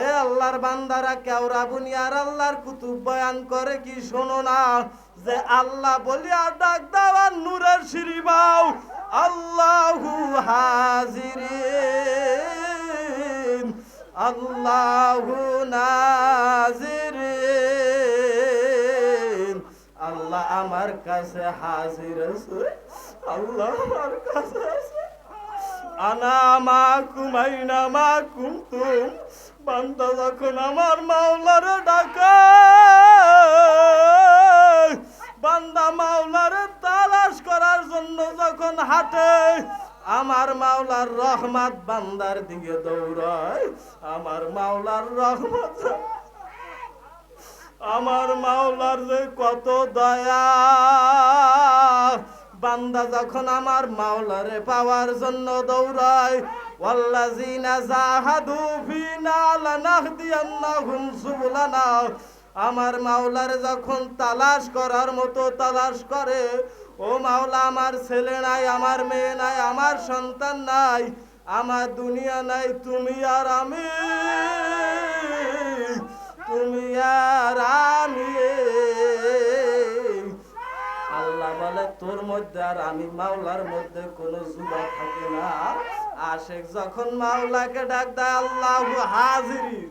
এ আল্লাহর বান্দারা কেওরা বুনিয়ার আল্লাহর কুতুব বয়ান করে কি শোনো না, যে আল্লাহ বলিয়া ডাক দাও নূরের সিঁড়ি বাও, আল্লাহু হাজিরিন আল্লাহু নাজিরিন। আল্লাহ আমার কাছে হাজির আছে, আল্লাহ আমার কাছে আছে। আনা মাকুম আইনা মাকুম তুম। বান্দা যখন আমার মাওলারে ডাকে, বান্দা মাওলারে তালাশ করার জন্য যখন হাঁটে, আমার মাওলার রহমত বান্দার দিকে দৌড়ায়। আমার মাওলার রহমত, আমার মাওলার যে কত দয়া, বান্দা যখন আমার মাওলারে পাওয়ার জন্য দৌড়ায়, ওয়াল্লাযিনা জাহাদু ফিনা লানাহদিয়ান্নাহুম সুবুলানা। আমার মাওলার যখন তালাশ করার মতো তালাশ করে, ও মাওলা আমার ছেলে নাই, আমার মেয়ে নাই, আমার সন্তান নাই, আমার দুনিয়া নাই, তুমি আর আমি, তুমি আর আমি। আল্লাহ বলে তোর মধ্যে আর আমি মাওলার মধ্যে কোনো জুদা থাকে না। আশেক যখন মাওলাকে ডাক দেয় আল্লাহু হাজির,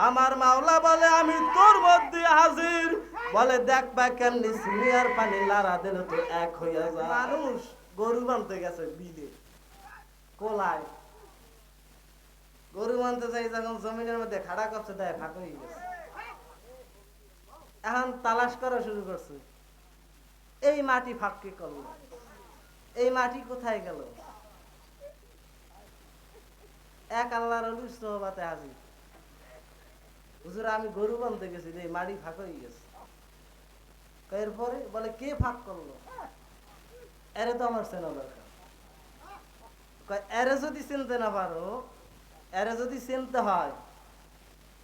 আমার মাওলা বলে আমি তোর মধ্যে হাজির। বলে দেখবা কেমনি সিনিয়র পানি লারা দিলে তো এক হইয়া যায়। মানুষ গরু বানতে গেছে বিলে কোলায়, গরু বানতে যাই যখন জমিনের মধ্যে খাড়া করছে দেয় ফাঁক হয়ে গেছে। এখন তালাশ করা শুরু করছে, এই মাটি ফাঁকি করলো, এই মাটি কোথায় গেল? এক আল্লাহর ওলি সোহবাতে হাজির, হুজুর আমি গরু বানতে গেছি, এই মাটি ফাঁক হয়ে গেছে। এরপরে বলে কে ফাঁক করলো? এরে তো আমার চেনা দরকার। এরে যদি চিনতে না পারো, এরে যদি চিনতে হয়,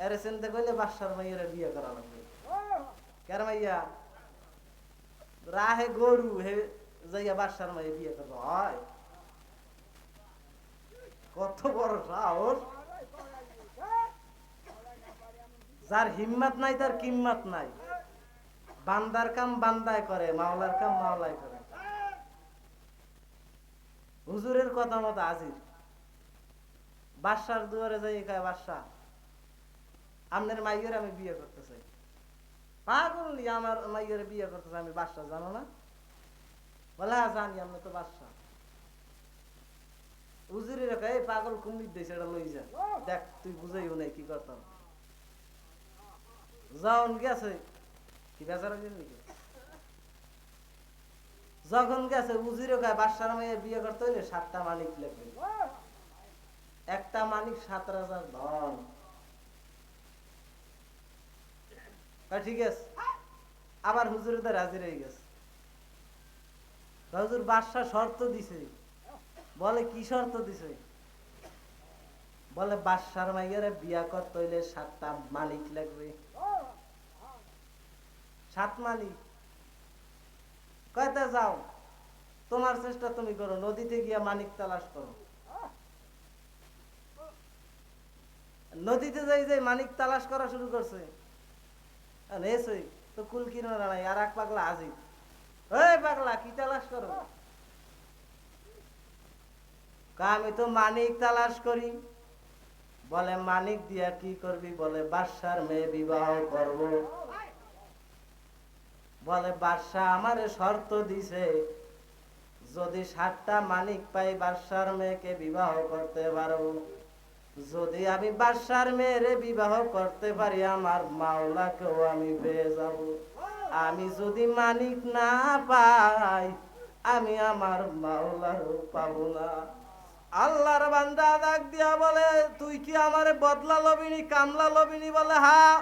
এরে চিনতে করলে বাদশার মাইয়ের বিয়ে করা লাগবে। কেন মাইয়া রাহে গরু হে যাইয়া বাদশার মাইয়ে বিয়ে করতে হয়? কত বড় সাহস! যার হিম্মত নাই তার কিম্মত নাই। বান্দার কাম বান্দায় করে, মাওলার কাম মাওলায় করে। হুজুরের কথা মতো হাজির, বাদশার দুয়ারে যাই কয় বাদশাহ আপনার মাইয়ের আমি বিয়ে করতে চাই। পাগল আমার মাইয়ের বিয়ে করতে চাই আমি, বাদশাহ জানো না? বলে হ্যাঁ জানি, আপনি তো বাদশাহ। হুজুরের কয় এই পাগল কুমির দিয়েছে, এটা লই যা, দেখ তুই বুঝাইও নাই কি করতাম। যখন গেছে কি বেচারা গেছে, যখন গেছে হুজুরে কয় বাদশার মেয়ে বিয়ে করতে হইলে 7টা মানিক লাগবে, একটা মানিক 7,000 ধন। ঠিক আছে, আবার হুজুরের দ্বারা হাজির হয়ে গেছে। হুজুর বাদশা শর্ত দিছে। বলে কি শর্ত দিছে? বলে বাদশার মাইয়ারে বিয়া করতে হইলে 7টা মালিক লাগবে। 7 মালিক। কয়টা যাও, তোমার চেষ্টা তুমি করো, নদীতে গিয়া মানিক তালাশ করো। নদীতে যাই যাই মানিক তালাশ করা শুরু করছে। তো কুল কিনারা নাই, আর এক পাগলা হাজির। এই পাগলা কি তালাশ করো? আমি তো মানিক তালাশ করি। বলে মানিক দিয়া কি করবি? বলে বাদশার মেয়ে বিবাহ করব। বলে বাদশা আমারে শর্ত দিছে, যদি 7টা মানিক পাই বাদশার মেয়েকে বিবাহ করতে পারো। যদি আমি বাদশার মেয়েরে বিবাহ করতে পারি, আমার মাওলাকেও আমি পেয়ে যাব। আমি যদি মানিক না পাই, আমি আমার মাওলারও পাবো না। আল্লাহর বান্দা ডাক দিয়া বলে তুই কি আমারে বদলা লবিনি, কামলা লবিনি? বলে হ্যাঁ।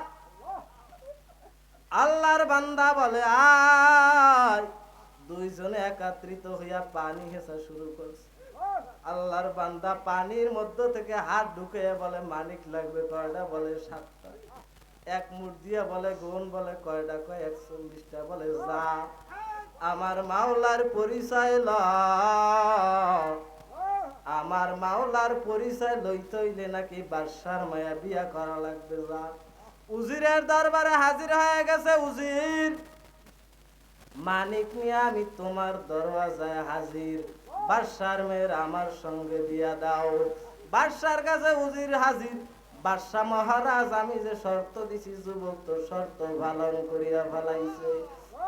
আল্লাহর বান্দা বলে আয়। দুইজনে একত্রিত হইয়া পানি হেসা শুরু করছে। আল্লাহর বান্দা পানির মধ্য থেকে হাত ঢুকে বলে মানিক লাগবে কয়টা? বলে 7টা। এক মুঠ দিয়া বলে গুণ, বলে কয়টা? কয় 41টা। বলে যা আমার মাওলার পরিচয় ল, আমার মাওলার পরিচয় লইতে হইলে নাকি বাদশার মায়া বিয়া করা লাগবে। যা উজিরের দরবারে হাজির হয়ে গেছে। উজির, মানিক মিয়া আমি তোমার দরওয়াজায় হাজির, বাদশার মেয়ের আমার সঙ্গে বিয়া দাও। বাদশার কাছে উজির হাজির। বাদশা মহারাজ, আমি যে শর্ত দিছি যুবক তো শর্ত পালন করিয়া ফেলাইছে,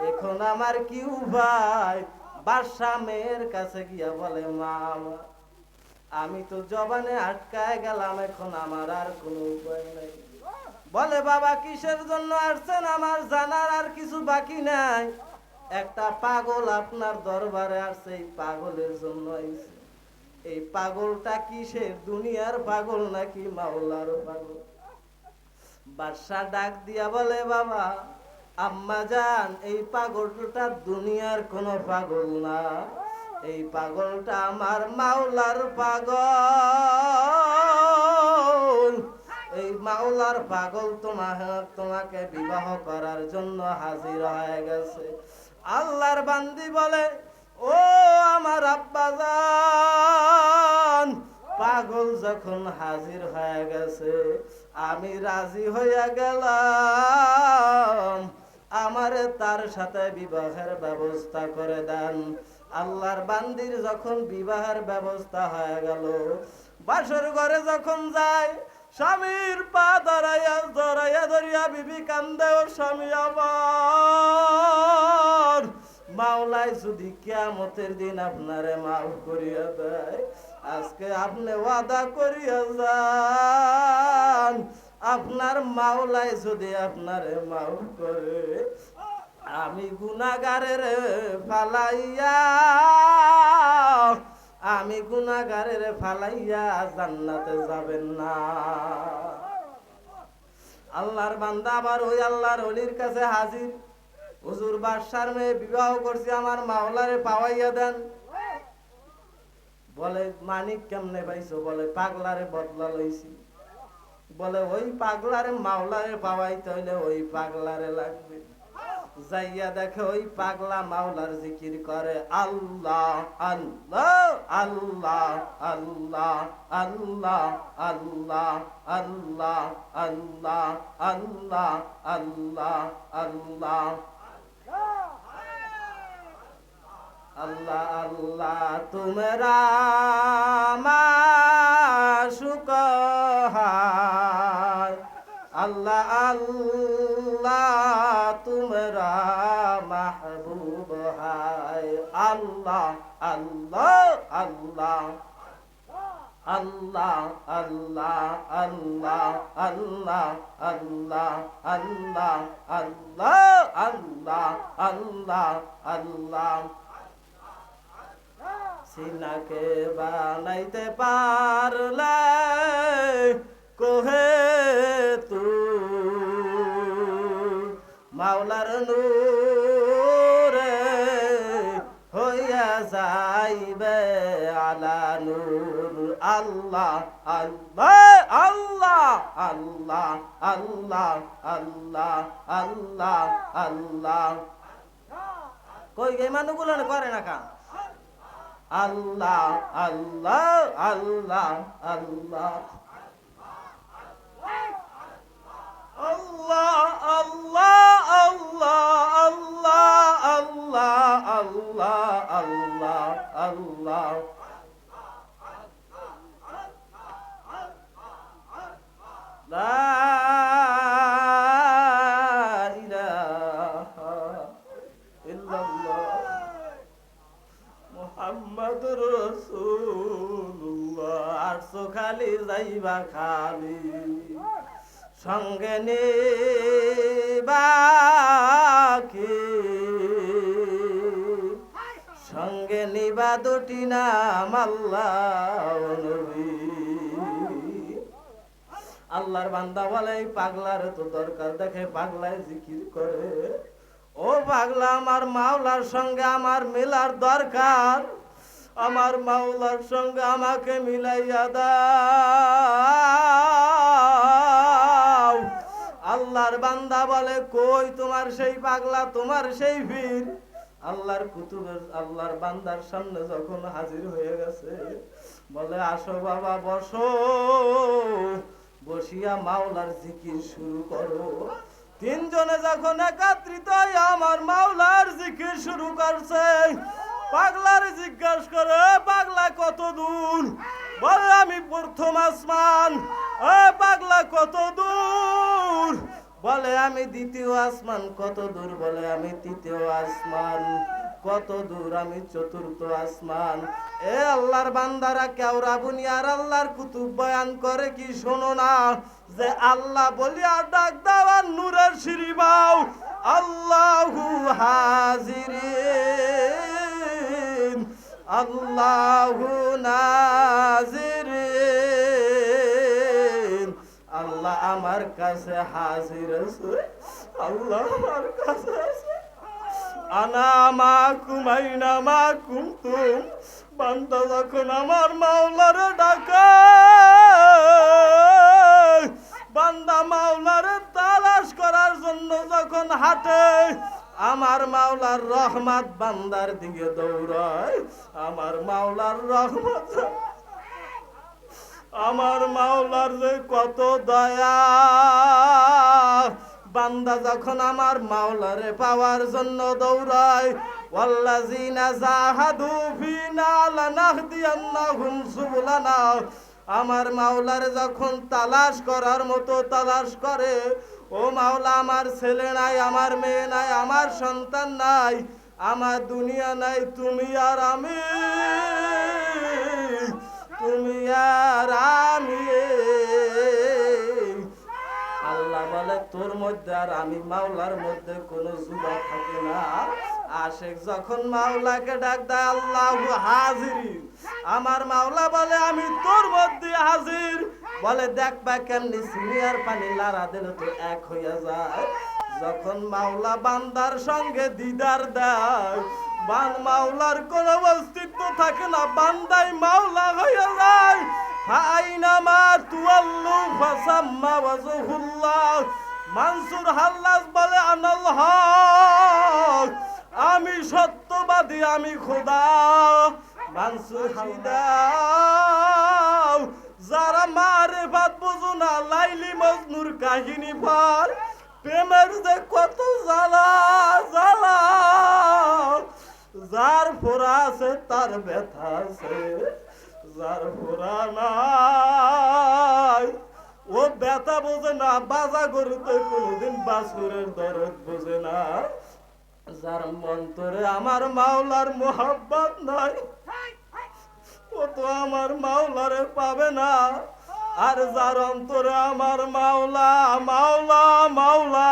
এখন আমার কি উপায়? বাদশা মেয়ের কাছে গিয়া বলে, মা আমি তো জবানে আটকায় গেলাম, এখন আমার আর কোনো উপায় নাই। বলে, বাবা কিসের জন্য আসছেন আমার জানার আর কিছু বাকি নাই। একটা পাগল আপনার দরবারে আসছে, এই পাগলের জন্য আইছে। এই পাগলটা কিসের, দুনিয়ার পাগল নাকি মাওলার পাগল? বাদশা ডাক দিয়া বলে, বাবা আম্মা জান, এই পাগলটা দুনিয়ার কোনো পাগল না, এই পাগলটা আমার মাওলার পাগল। এই মাওলার পাগল তোমাকে বিবাহ করার জন্য হাজির হয়ে গেছে। আল্লাহর বান্দি বলে, ও আমার আব্বা জান, পাগল যখন হাজির হয়ে গেছে আমি রাজি হইয়া গেলাম, আমারে তার সাথে বিবাহের ব্যবস্থা করে দেন। আল্লাহর বান্দির যখন বিবাহের ব্যবস্থা হয়ে গেল, বাসর ঘরে যখন যায়, স্বামীর পা ধরাইয়া ধরিয়া বিবি কান্দে, ও স্বামী আমার, মাওলাই যদি কিয়ামতের দিন আপনারে মাফ করিয়া দেয়, আজকে আপনি ওয়াদা করিয়া যান, আপনার মাওলাই যদি আপনারে মাফ করে, আমি গুনাহগারের ফালাইয়া, আমি গুনাহগারের ফালাইয়া জান্নাতে যাবেন না। আল্লাহর বান্দা আবার ওই আল্লাহর ওলির কাছে হাজির। হুজুর, বাদশার মেয়ে বিবাহ করছি, আমার মাওলারে পাওয়াইয়া দেন। বলে, মানিক কেমনে পাইছো? বলে, পাগলারে বদলা লইছি। বলে, ওই পাগলারে মাওলারে পাওয়াইতে হইলে ওই পাগলারে লাগবে। যাইয়া দেখে ওই পাগলা মাওলার জিকির করে, আল্লাহ আল্লাহ আল্লাহ আল্লাহ আল্লাহ আল্লাহ আল্লাহ আল্লাহ আল্লাহ আল্লাহ আল্লাহ আল্লাহ আল্লাহ তোমরা মাশুক হায়, আল্লাহ আল্লাহ তোমরা মাহবুব হায়, আল্লাহ আল্লাহ আল্লাহ আল্লাহ আল্লাহ আল্লাহ আল্লাহ আল্লাহ আল্লাহ আল্লাহ আল্লাহ আল্লাহ আল্লাহ। সিনাকে বানাইতে পারলে কোহে তুই, মাওলার নূরে হইয়া যাইবে আলা নূর। আল্লাহ আল্লাহ আল্লাহ আল্লাহ আল্লাহ আল্লাহ আল্লাহ আল্লাহ। কই গে মানুষগুলো করে না কা? আল্লাহ আল্লাহ আল্লাহ আল্লাহ আল্লাহ আল্লাহ আল্লাহ আল্লাহ আল্লাহ আল্লাহ আল্লাহ। লা ইলাহা ইল্লাল্লাহ মুহাম্মাদুর রাসূলুল্লাহ। আরশো খালি যাইবা খালি, সঙ্গে নিবা কি, সঙ্গে নিবা দুটি নাম আল্লাহ নবী। আল্লাহর বান্দা বলে, পাগলার তো দরকার, দেখে পাগলায় জিকির করে, ও পাগলা আমার মাওলার সঙ্গে আমার মিলার দরকার, আমার মাওলার সঙ্গে আমাকে মিলাইয়া দাও। আল্লাহর বান্দা বলে, কই তোমার সেই পাগলা, তোমার সেই পীর? আল্লাহর কুতুবের আল্লাহর বান্দার সামনে যখন হাজির হয়ে গেছে, বলে আসো বাবা বসো, বসিয়া মাওলার জিকির শুরু করো। তিনজনে যখন একত্রিত হয়ে আমার মাওলার জিকির শুরু করছে, পাগলার জিজ্ঞাসা করে, পাগলা কত দূর? বলে আমি প্রথম আসমান। পাগলা কত দূর? বলে আমি দ্বিতীয় আসমান। কত দূর? বলে আমি তৃতীয় আসমান। কত দূর? আমি চতুর্থ আসমান। এ আল্লাহর বান্দারা, কেওরা বুনিয়ার আল্লাহর কুতুব বয়ান করে কি শোনো না, যে আল্লাহ বলিয়া ডাক দাও আর নূরের সিঁড়ি বাও। আল্লাহু হাজিরিন, আল্লাহু নাজিরিন। আল্লাহ আমার কাছে হাজির আছে, আল্লাহ আমার কাছে আছে। আনা মাকুম আইনা মাকুম তুম। বান্দা যখন আমার মাওলারে ডাকে, বান্দা মাওলারে তালাশ করার জন্য যখন হাঁটে, আমার মাওলার রহমত বান্দার দিকে দৌড়ায়। আমার মাওলার রহমত, আমার মাওলার যে কত দয়া। বান্দা যখন আমার মাওলারে পাওয়ার জন্য দৌড়ায়, ওয়াল্লাযিনা জাহাদু ফিনা লানাহদিয়ান্নাহুম সুবুলানা। আমার মাওলারে যখন তালাশ করার মতো তালাশ করে, ও মাওলা আমার ছেলে নাই, আমার মেয়ে নাই, আমার সন্তান নাই, আমার দুনিয়া নাই, তুমি আর আমি, তুমি আর আমি। আল্লাহ বলে তোর মধ্যে আর আমি মাওলার মধ্যে কোনো জুদা থাকে না। আশেক যখন মাওলাকে ডাক দেয় আল্লাহু হাজির, আমার মাওলা বলে আমি তোর মধ্যে হাজির। বলে দেখবা কেমনি সিনিয়র পানি লাড়া দিলে তো এক হইয়া যায়। যখন মাওলা বান্দার সঙ্গে দিদার দেয়, বান মাওলার কোন অস্তিত্ব থাকে না, বান্দাই মাওলা হইয়া যায়। আইনামা তুয়াল্লু ফাসাম্মা ওয়াজহুল্লাহ। মানসুর হাল্লাজ বলে আনাল হক, আমি সত্যবাদী, আমি খোদা। মানসুর হাল্লাজ যারা মারেফাত বুঝো না, লাইলি মজনুর কাহিনী পর, প্রেমের যে কত জ্বালা জ্বালা, যার ফোরা আছে তার ব্যথা আছে, যার ফোরা নাই ও ব্যথা বোঝে না। বাজা গরুতে কোনোদিন বাছুরের দরদ বোঝে না। যার মন্তরে আমার মাওলার মোহাব্বত নাই, ও তো আমার মাওলারে পাবে না। আর যার অন্তরে আমার মাওলা মাওলা মাওলা,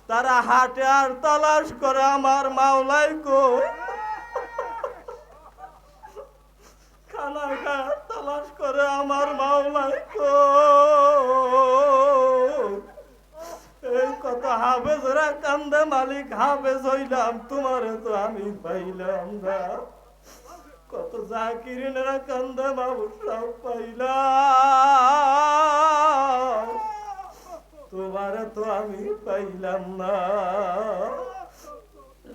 তারা হাটে আর তালাশ করে আমার মাওলাই কই। খানা খায় তালাশ করে আমার মাওলাই কই। এই কত হাফেজরা কান্দে, মালিক হাফেজ হইলাম, তোমারে তো আমি পাইলাম না। কত জাকিরিনেরা কান্দে, বাবু সব পাইলাম, তোমারে তো আমি পাইলাম না।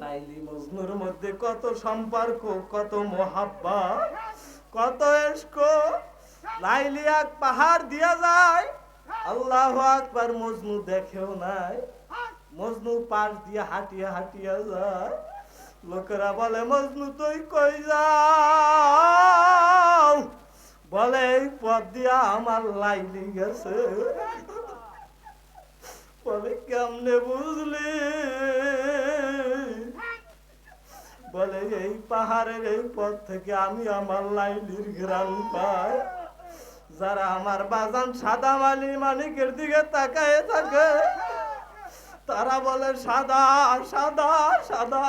লাইলি মজনুর মধ্যে কত সম্পর্ক, কত মোহাব্বা, কত ইশক। লাইলি এক পাহাড় দিয়া যায়, আল্লাহু আকবার, মজনু দেখেও নাই। মজনু পাশ দিয়ে হাঁটিয়া হাঁটিয়া যায়। লোকেরা বলে মজনু তুই কই যাও? বলে এই পথ দিয়া আমার লাইলি গেছে। বলে কেমনে বুঝলি? বলে এই পাহাড়ের এই পথ থেকে আমি আমার লাইলির ঘ্রাণ পাই। যারা আমার বাজান সাদা মালি মানিকের দিকে তাকায় থাকে, তারা বলে সাদা সাদা সাদা।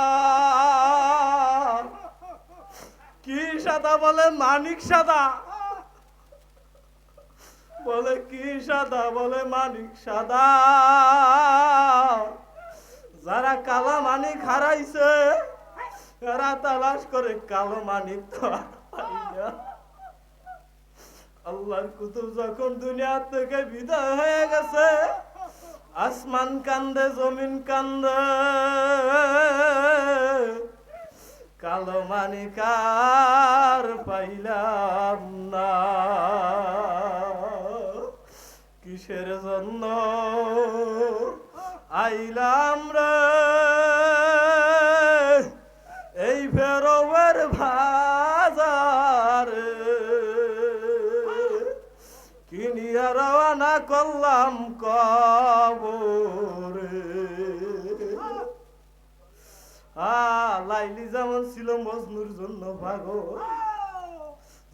কি সাদা? বলে মানিক সাদা। বলে কি সাদা? বলে মানিক সাদা। যারা কালা মানিক হারাইছে, এরা তালাশ করে কালো মানিক তো পাই না। আল্লাহর কুতুব যখন দুনিয়া থেকে বিদায় হয়ে গেছে, আসমান কান্দে, জমিন কান্দে। কালো মানিক আর পাইলাম না। কিসের জন্য আইলাম রে এই ফেরোয়ের বাজারে, কিনিয়া রওনা করলাম কবরে। লাইলি যেমন ছিল মজনুর জন্য পাগল,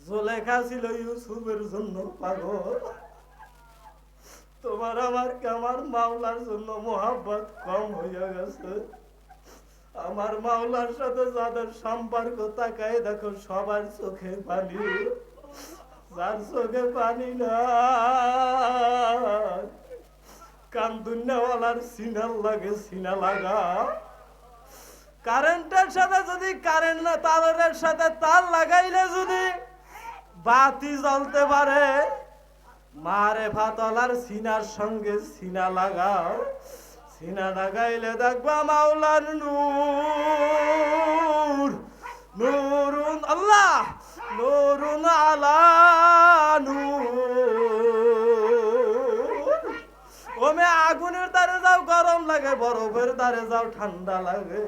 জুলেখা ছিল ইউসুফের জন্য পাগল, তোমার আমার মাওলার জন্য মোহাব্বত কম হইয়া গেছে। আমার মাওলার সাথে যাদের সম্পর্ক তাকায় দেখো সবার চোখে পানি, যার চোখে পানি না কান্দুন্যাওয়ালার সিনার লাগে সিনা লাগা। কারেন্টের সাথে যদি কারেন্ট না তারের সাথে তার লাগাইলে যদি বাতি জ্বলতে পারে, মারে ফাতলার সিনার সঙ্গে সিনা লাগাও, সিনা লাগাইলে দেখবা মাওলার নূর, নূরুন আল্লাহ নূরুন আলা নূর। ওমে আগুনের দ্বারে যাও গরম লাগে, বরফের দ্বারে যাও ঠান্ডা লাগে,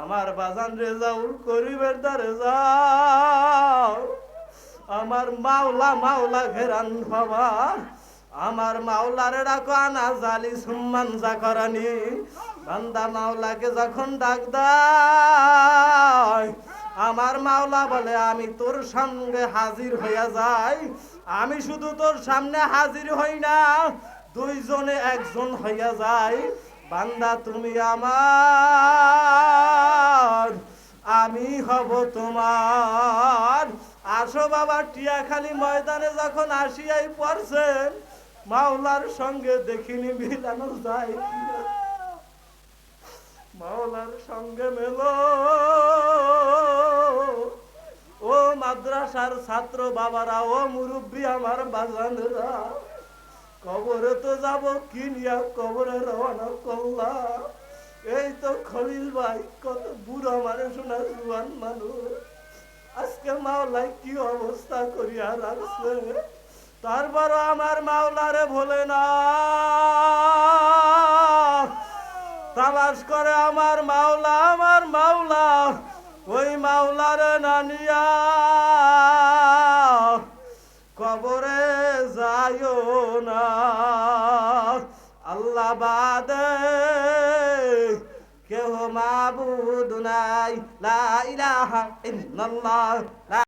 আমার বাজান রে যাও করিবের দ্বারে যাও, আমার মাওলা মাওলা ঘেরান বাবা। আমার মাওলারে ডাকো আনা জালি সুম্মান জাকরানি। বান্দা মাওলাকে যখন ডাক দেয় আমার মাওলা বলে আমি তোর সঙ্গে হাজির হইয়া যাই। আমি শুধু তোর সামনে হাজির হই না, দুইজনে একজন হইয়া যায়। বান্দা তুমি আমার, আমি হব তোমার। আসো বাবা টিয়াখালী ময়দানে যখন আসিয়াই পড়ছেন, মাওলার সঙ্গে দেখিনি মিলানো যায় কিনা। মাওলার সঙ্গে মেলো ও মাদ্রাসার ছাত্র বাবারা, ও মুরব্বী আমার বাজানেরা। কবরে তো যাব কি নিয়া কবরে রওনা করলাম। এই তো খলিল ভাই কত বুড়া মানুষ না জুয়ান মানুষ, আজকে মাওলাই কি অবস্থা করিয়া রাখছে। তারপরও আমার মাওলারে ভোলে না, তালাশ করে আমার মাওলা, আমার মাওলা ওই মাওলারে নানিয়া কবরে যাইও না। আল্লাহ বাদে কেহ মাবুদ নাই, লা ইলাহা ইল্লাল্লাহ।